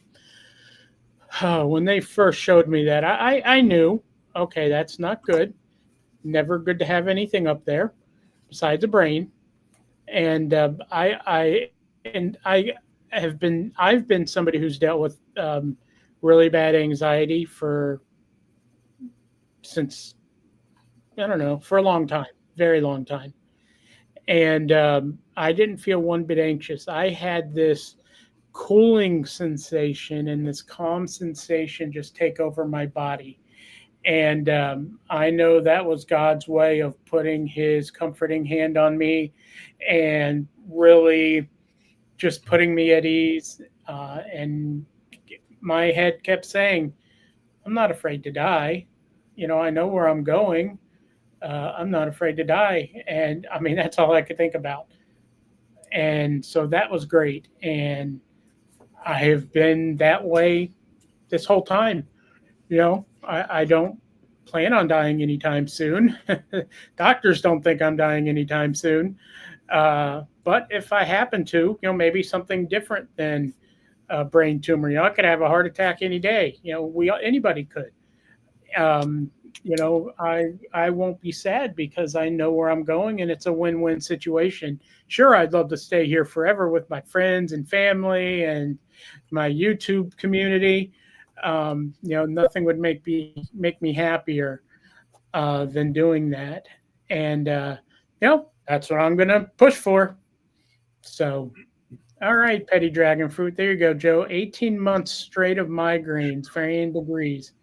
Speaker 1: when they first showed me that, I knew, okay, that's not good. Never good to have anything up there besides a brain. And I've been somebody who's dealt with really bad anxiety since I don't know, for a long time, very long time. And I didn't feel one bit anxious. I had this cooling sensation and this calm sensation just take over my body. And I know that was God's way of putting his comforting hand on me and really just putting me at ease. And my head kept saying, I'm not afraid to die. I know where I'm going. I'm not afraid to die. And I mean, that's all I could think about. And so that was great. And I have been that way this whole time. I don't plan on dying anytime soon. Doctors don't think I'm dying anytime soon. But if I happen to, maybe something different than a brain tumor, I could have a heart attack any day. Anybody could. I won't be sad because I know where I'm going and it's a win-win situation. Sure, I'd love to stay here forever with my friends and family and my YouTube community. Nothing would make me happier than doing that. And that's what I'm gonna push for. So, all right, Petty Dragon Fruit. There you go, Joe. 18 months straight of migraines, varying degrees.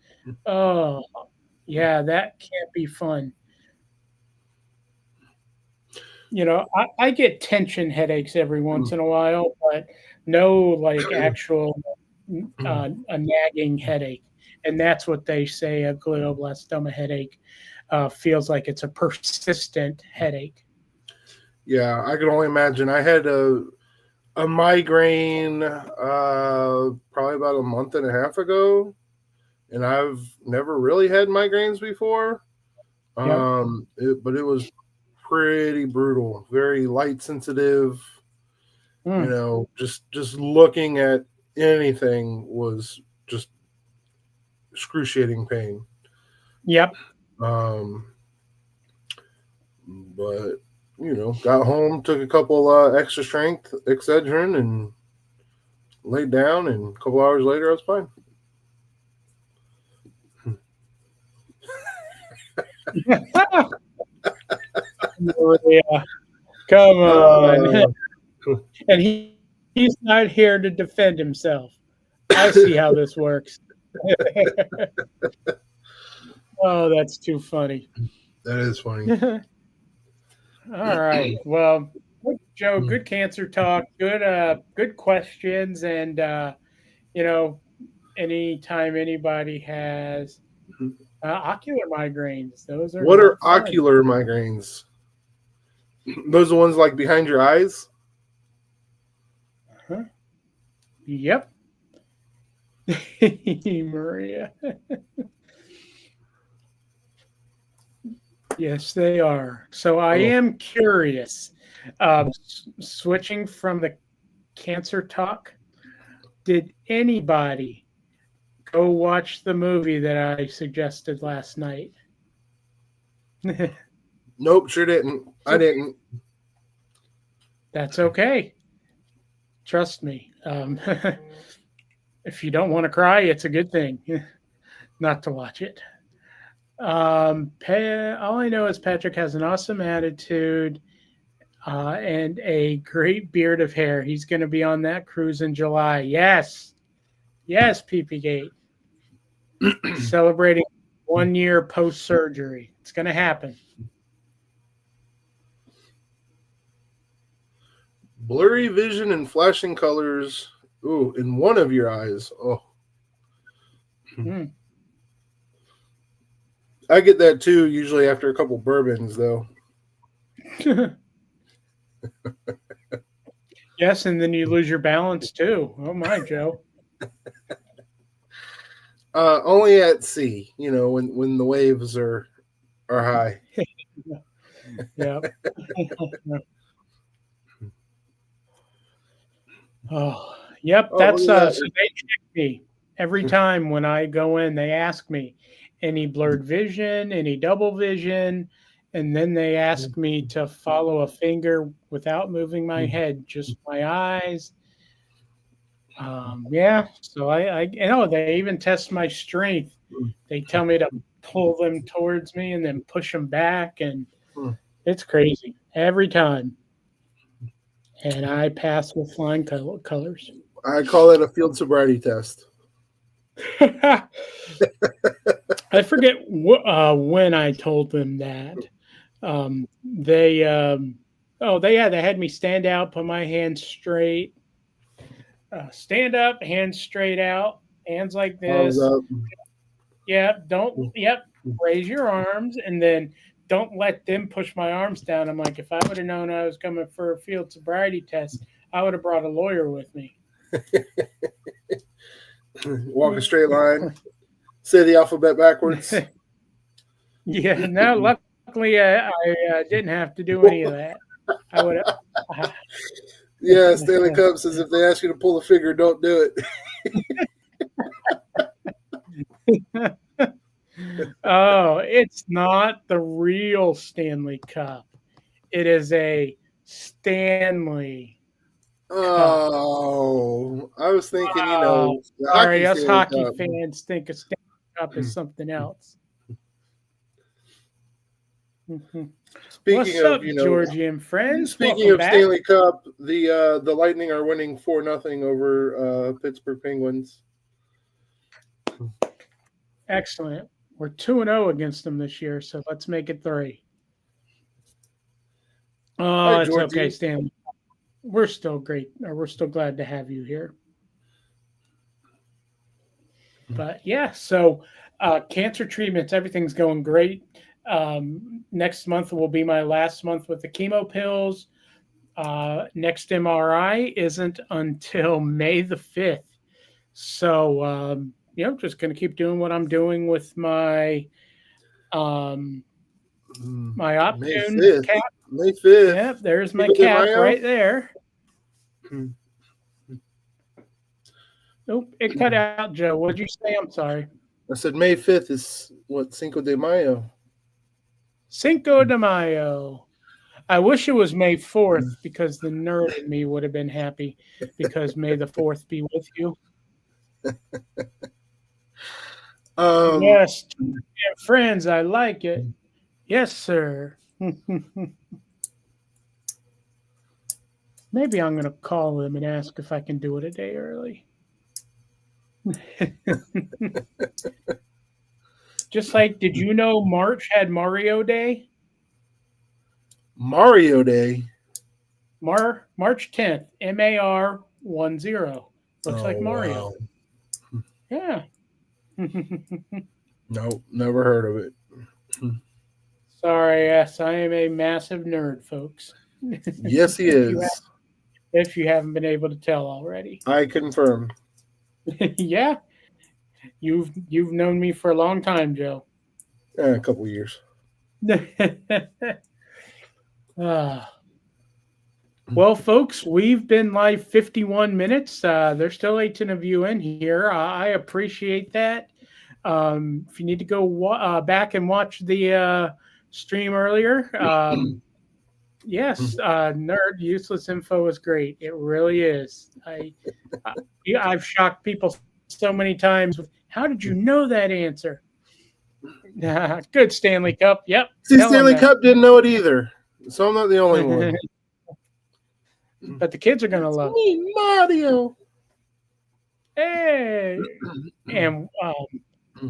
Speaker 1: Oh, yeah, that can't be fun. I get tension headaches every once in a while, but no like actual a nagging headache. And that's what they say a glioblastoma headache feels like. It's a persistent headache.
Speaker 2: Yeah, I can only imagine. I had a migraine probably about a month and a half ago, and I've never really had migraines before.
Speaker 1: Yep.
Speaker 2: But it was pretty brutal, very light sensitive. Just looking at anything was just excruciating pain.
Speaker 1: Yep.
Speaker 2: But got home, took a couple extra strength Excedrin, and laid down, and a couple hours later I was fine.
Speaker 1: Yeah. Come on. And he's not here to defend himself. I see how this works. Oh, that's too funny.
Speaker 2: That is funny.
Speaker 1: All right. Well, Joe, good cancer talk. Good questions. And anytime anybody has ocular migraines, those are
Speaker 2: What are
Speaker 1: not fun.
Speaker 2: ocular migraines? Those are the ones like behind your eyes?
Speaker 1: Huh? Yep. Maria. Yes, they are. So I am curious. Switching from the cancer talk, did anybody go watch the movie that I suggested last night?
Speaker 2: Nope, sure didn't. I didn't.
Speaker 1: That's okay. Trust me. If you don't want to cry, it's a good thing not to watch it. All I know is Patrick has an awesome attitude and a great beard of hair. He's going to be on that cruise in July. Yes, PP Gate. Celebrating 1 year post surgery. It's going to happen.
Speaker 2: Blurry vision and flashing colors. Ooh, in one of your eyes. Oh. I get that too, usually after a couple bourbons, though.
Speaker 1: Yes, and then you lose your balance too. Oh my, Joe.
Speaker 2: Only at sea, when the waves are high.
Speaker 1: Yeah. Oh, yep. That's so they check me every time when I go in. They ask me any blurred vision, any double vision, and then they ask me to follow a finger without moving my head, just my eyes. Yeah. So I they even test my strength. They tell me to pull them towards me and then push them back, and it's crazy every time. And I pass with flying colors.
Speaker 2: I call it a field sobriety test.
Speaker 1: I forget when I told them that. They had me stand out, put my hands straight, stand up, hands straight out, hands like this. Yep, raise your arms, and then don't let them push my arms down. I'm like, if I would have known I was coming for a field sobriety test, I would have brought a lawyer with me.
Speaker 2: Walk a straight line, say the alphabet backwards.
Speaker 1: Yeah, no, luckily I didn't have to do any of that. I would have.
Speaker 2: Yeah, Stanley Cup says if they ask you to pull the figure, don't do
Speaker 1: it. Oh, it's not the real Stanley Cup. It is a Stanley Cup.
Speaker 2: Oh, I was thinking,
Speaker 1: sorry, us hockey fans think a Stanley Cup is something else.
Speaker 2: Speaking of,
Speaker 1: Georgian friends.
Speaker 2: Speaking of Stanley Cup, the Lightning are winning 4-0 over Pittsburgh Penguins.
Speaker 1: Excellent. We're 2-0 against them this year, so let's make it 3. Oh,
Speaker 2: Hi,
Speaker 1: it's okay,
Speaker 2: Georgie.
Speaker 1: Stan. We're still great, or we're still glad to have you here. But yeah, so cancer treatments, everything's going great. Next month will be my last month with the chemo pills. Next MRI isn't until May the 5th. So, just going to keep doing what I'm doing with um, my
Speaker 2: May
Speaker 1: Optune
Speaker 2: 5th.
Speaker 1: cap.
Speaker 2: May 5th.
Speaker 1: Yep, there's my
Speaker 2: Cinco de
Speaker 1: cap
Speaker 2: Mayo?
Speaker 1: right there.
Speaker 2: Hmm.
Speaker 1: Nope, it cut out, Joe. What'd you say? I'm sorry.
Speaker 2: I said May 5th is what, Cinco de Mayo?
Speaker 1: Cinco de Mayo. I wish it was May 4th because the nerd in me would have been happy because May the 4th be with you. Yes, friends, I like it. Yes, sir. Maybe I'm going to call him and ask if I can do it a day early. Just like, did you know March had Mario Day?
Speaker 2: Mario Day.
Speaker 1: March 10th, MAR 10. Looks like Mario.
Speaker 2: Wow.
Speaker 1: Yeah.
Speaker 2: Nope, never heard of it.
Speaker 1: Sorry, yes, I am a massive nerd, folks.
Speaker 2: Yes, he is.
Speaker 1: If you haven't been able to tell already.
Speaker 2: I confirm.
Speaker 1: Yeah. You've known me for a long time, Joe.
Speaker 2: A couple years.
Speaker 1: Well, folks, we've been live 51 minutes. There's still 18 of you in here. I appreciate that. If you need to go back and watch the stream earlier, yes, nerd useless info is great. It really is. I've shocked people so many times. How did you know that answer? Good Stanley Cup. Yep.
Speaker 2: See, Stanley Cup didn't know it either, so I'm not the only one.
Speaker 1: But the kids are going to love
Speaker 2: me, Mario.
Speaker 1: Hey. And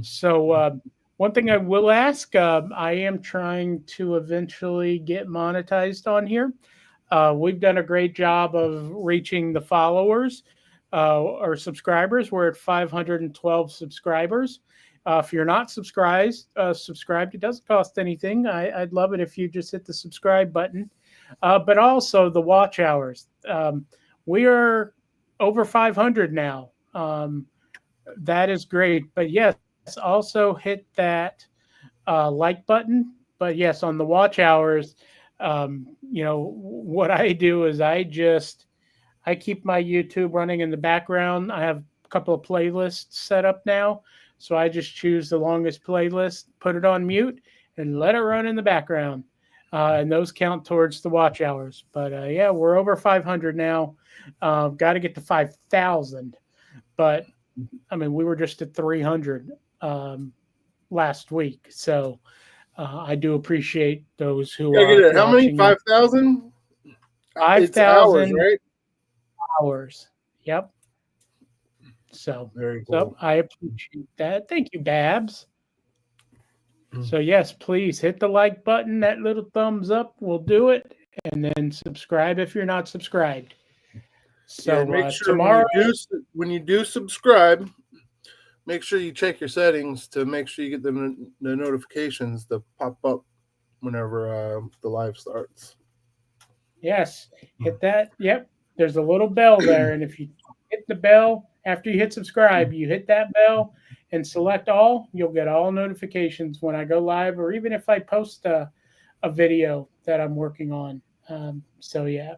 Speaker 1: so one thing I will ask, I am trying to eventually get monetized on here. We've done a great job of reaching the followers or subscribers. We're at 512 subscribers. If you're not subscribed, it doesn't cost anything. I'd love it if you just hit the subscribe button. But also the watch hours. We are over 500 now. That is great. But yes, also hit that like button. But yes, on the watch hours, what I do is I keep my YouTube running in the background. I have a couple of playlists set up now. So I just choose the longest playlist, put it on mute, and let it run in the background. And those count towards the watch hours. But yeah, we're over 500 now. Got to get to 5,000. But I mean, we were just at 300 last week. So I do appreciate those who are.
Speaker 2: How many? 5,000?
Speaker 1: 5,000
Speaker 2: right?
Speaker 1: Hours. Yep. So,
Speaker 2: very cool.
Speaker 1: So I appreciate that. Thank you, Babs. So yes, please hit the like button. That little thumbs up will do it, and then subscribe if you're not subscribed. So
Speaker 2: make sure
Speaker 1: tomorrow,
Speaker 2: when you do subscribe, make sure you check your settings to make sure you get the notifications to pop up whenever the live starts.
Speaker 1: Yes, hit that. Yep, there's a little bell there, and if you hit the bell after you hit subscribe, you hit that bell and select all, you'll get all notifications when I go live, or even if I post a video that I'm working on. So yeah,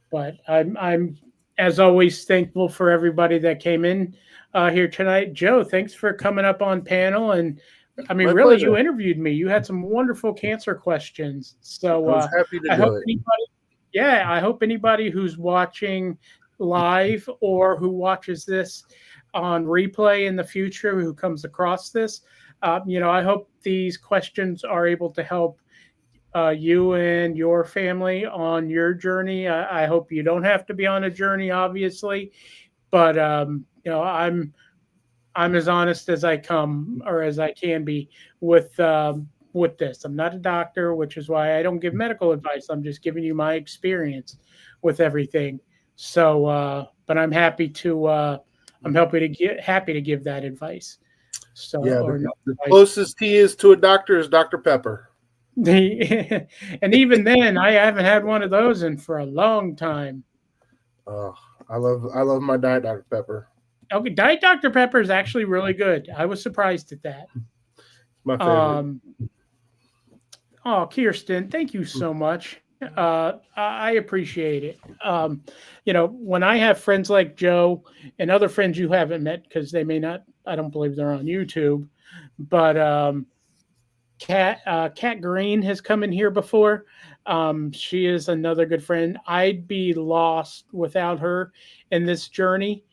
Speaker 1: but I'm as always thankful for everybody that came in here tonight. Joe, thanks for coming up on panel, and I mean, really, you interviewed me. You had some wonderful cancer questions. So
Speaker 2: I was happy to do it.
Speaker 1: I hope anybody who's watching live or who watches this on replay in the future, who comes across this, I hope these questions are able to help you and your family on your journey. I hope you don't have to be on a journey, obviously, but I'm as honest as I come, or as I can be, with with this. I'm not a doctor, which is why I don't give medical advice. I'm just giving you my experience with everything. So, but I'm happy to happy to give that advice. So,
Speaker 2: Yeah,
Speaker 1: or no
Speaker 2: the
Speaker 1: advice.
Speaker 2: closest he is to a doctor is Dr. Pepper.
Speaker 1: And even then, I haven't had one of those in for a long time.
Speaker 2: Oh, I love my Diet Dr. Pepper.
Speaker 1: Okay, Diet Dr. Pepper is actually really good. I was surprised at that.
Speaker 2: My favorite.
Speaker 1: Oh, Kirsten, thank you so much. I appreciate it. When I have friends like Joe and other friends you haven't met because they may not, I don't believe they're on YouTube, but Kat Green has come in here before. She is another good friend. I'd be lost without her in this journey.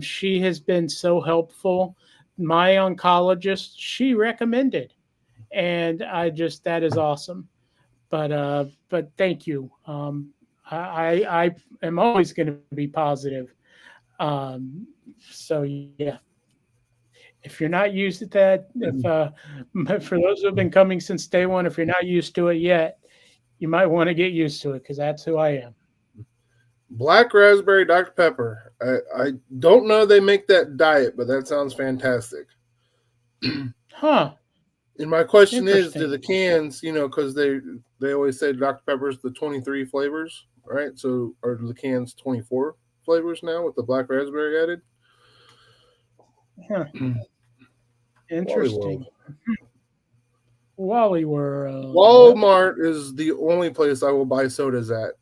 Speaker 1: She has been so helpful. My oncologist, she recommended, and that is awesome. But thank you. I am always going to be positive. So yeah. If you're not used to that, for those who have been coming since day one, if you're not used to it yet, you might want to get used to it because that's who I am.
Speaker 2: Black raspberry Dr. Pepper. I don't know they make that diet, but that sounds fantastic.
Speaker 1: Huh.
Speaker 2: And my question is, do the cans, because they always say Dr. Pepper's the 23 flavors, right? So are the cans 24 flavors now with the black raspberry added?
Speaker 1: Huh. Interesting. Wally World.
Speaker 2: Walmart is the only place I will buy sodas at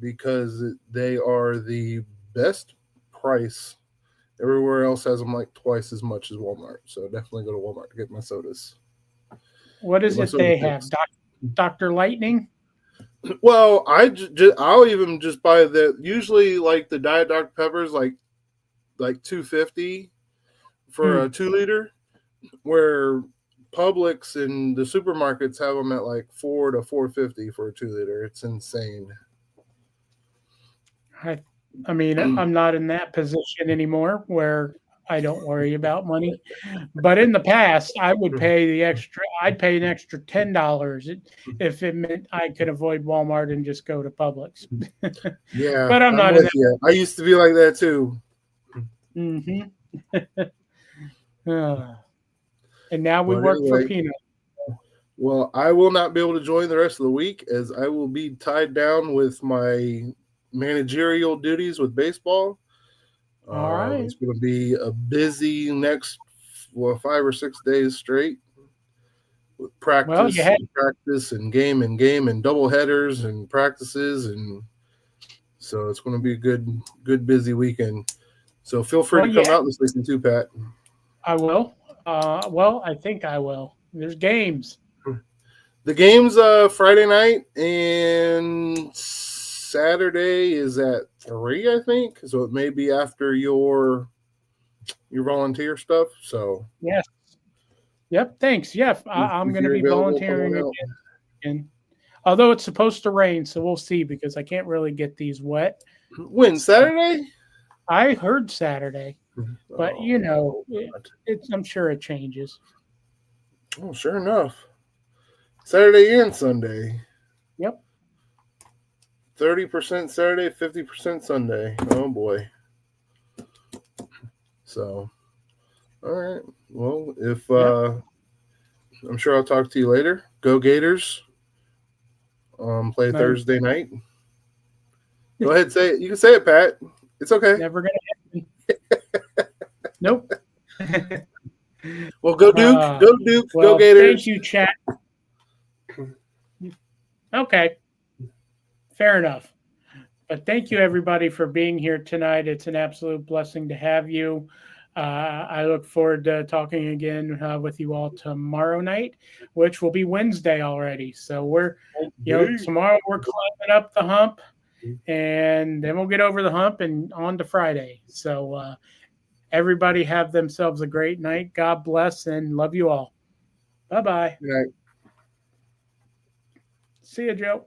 Speaker 2: because they are the best price. Everywhere else has them like twice as much as Walmart. So definitely go to Walmart to get my sodas.
Speaker 1: What is it they have? Dr. Lightning?
Speaker 2: Well, I'll even just buy usually like the Diet Dr. Pepper's like $2.50 for a 2 liter, where Publix and the supermarkets have them at like $4 to $4.50 for a 2 liter. It's insane.
Speaker 1: I mean, I'm not in that position anymore where I don't worry about money. But in the past, I would pay the extra. I'd pay an extra $10 if it meant I could avoid Walmart and just go to Publix.
Speaker 2: Yeah,
Speaker 1: but I'm not in that.
Speaker 2: You. I used to be like that too.
Speaker 1: Mm-hmm. And now we work for peanuts.
Speaker 2: Well, I will not be able to join the rest of the week as I will be tied down with my managerial duties with baseball.
Speaker 1: All right.
Speaker 2: It's going to be a busy next 5 or 6 days straight with practice and game and double headers and practices, and so it's going to be a good busy weekend. So feel free to come out this weekend too, Pat.
Speaker 1: I will. I think I will. There's games.
Speaker 2: The game's Friday night and Saturday is at 3, I think. So it may be after your volunteer stuff. So
Speaker 1: yes. Yep. Thanks. Yeah, I'm going to be volunteering again. Although it's supposed to rain, so we'll see because I can't really get these wet.
Speaker 2: When, Saturday?
Speaker 1: I heard Saturday, but I'm sure it changes.
Speaker 2: Oh, sure enough. Saturday and Sunday.
Speaker 1: Yep.
Speaker 2: 30% Saturday, 50% Sunday. Oh boy. So, all right. Well, if I'm sure I'll talk to you later. Go Gators. Play Thursday night. Go ahead, say it. You can say it, Pat. It's okay.
Speaker 1: Never gonna happen. Nope.
Speaker 2: Well, go Duke. Go Duke.
Speaker 1: Well,
Speaker 2: go Gators.
Speaker 1: Thank you, chat. Okay. Fair enough. But thank you, everybody, for being here tonight. It's an absolute blessing to have you. I look forward to talking again with you all tomorrow night, which will be Wednesday already. So tomorrow we're climbing up the hump, and then we'll get over the hump and on to Friday. So everybody have themselves a great night. God bless and love you all. Bye-bye.
Speaker 2: Good night.
Speaker 1: See you, Joe.